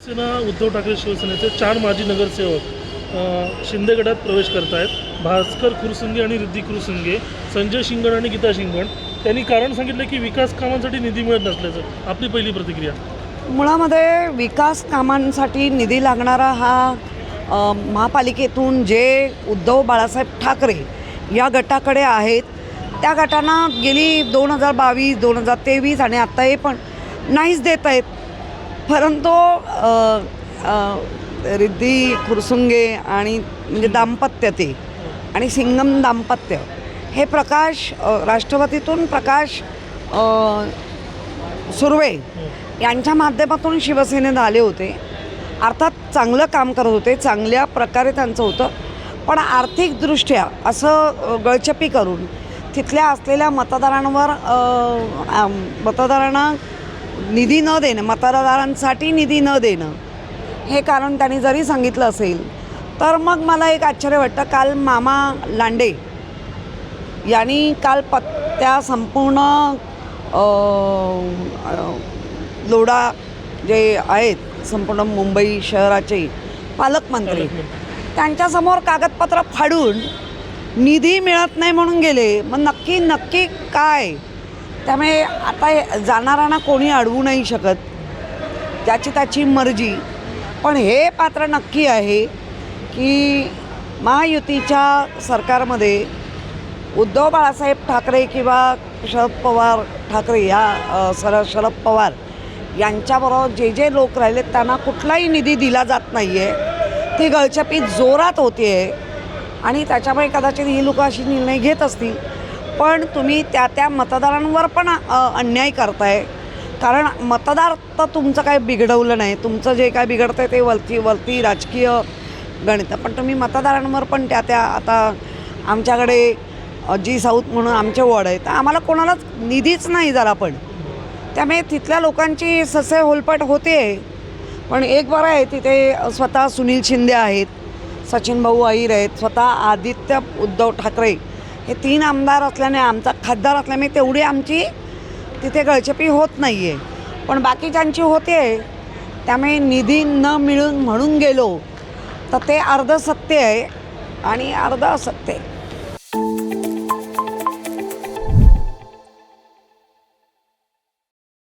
शिवसेना उद्धव ठाकरे शिवसेनेचे 4 माजी नगरसेवक शिंदे गटात प्रवेश करत आहेत. भास्कर खुरसुंगे आणि रिद्धी खुरसुंगे, संजय शिंगण आणि गीता शिंगण. त्यांनी कारण सांगितलं की विकास कामांसाठी निधी मिळत नसल्याचं. आपली पहिली प्रतिक्रिया. मुळामध्ये विकास कामांसाठी निधी लागणारा हा महापालिकेतून जे उद्धव बाळासाहेब ठाकरे या गटाकडे आहेत त्या गटांना गेली 2022, 2023 आणि आत्ता हे पण नाहीच देत आहेत. परंतु रिद्धी खुरसुंगे आणि म्हणजे दाम्पत्य ते आणि सिंगम दाम्पत्य हे प्रकाश राष्ट्रवादीतून प्रकाश सुर्वे यांच्या माध्यमातून शिवसेनेत आले होते. अर्थात चांगलं काम करत होते, चांगल्या प्रकारे त्यांचं होतं. पण आर्थिकदृष्ट्या असं गळचपी करून तिथल्या असलेल्या मतदारांना निधी न देणं, मतदारांसाठी निधी न देणं हे कारण त्यांनी जरी सांगितलं असेल तर मग मला एक आश्चर्य वाटतं. काल मामा लांडे यांनी काल त्या संपूर्ण लोढा जे आहेत संपूर्ण मुंबई शहराचे पालकमंत्री त्यांच्यासमोर कागदपत्र फाडून निधी मिळत नाही म्हणून गेले. मग नक्की काय? त्यामुळे आता जाणाऱ्यांना कोणी अडवू नाही शकत, त्याची मर्जी. पण हे पात्र नक्की आहे की महायुतीच्या सरकारमध्ये उद्धव बाळासाहेब ठाकरे किंवा शरद पवार यांच्याबरोबर जे लोक राहिले त्यांना कुठलाही निधी दिला जात नाही आहे. ती गळचपी जोरात होते आहे आणि त्याच्यामुळे कदाचित ही लोकं अशी निर्णय घेत असतील. पण तुम्ही त्या मतदारांवर पण अन्याय करताय. कारण मतदार तर तुमचं काय बिघडवलं नाही, तुमचं जे काय बिघडतं आहे ते वरती राजकीय गणित. पण तुम्ही मतदारांवर पण आता आमच्याकडे जी साऊथ म्हणून आमचे वॉर्ड आहे तर आम्हाला कोणालाच निधीच नाही जरा पण. त्यामुळे तिथल्या लोकांची ससे होलपट होते. पण एक बरं आहे, तिथे स्वतः सुनील शिंदे आहेत, सचिन भाऊ अहिर आहेत, स्वतः आदित्य उद्धव ठाकरे हे 3 आमदार असल्याने, आमचा खासदार असल्यामुळे तेवढी आमची तिथे गळचपी होत नाही आहे. पण बाकीच्यांची होते. त्यामुळे निधी न मिळून म्हणून गेलो तर ते अर्ध सत्य आहे आणि अर्ध असत्य आहे.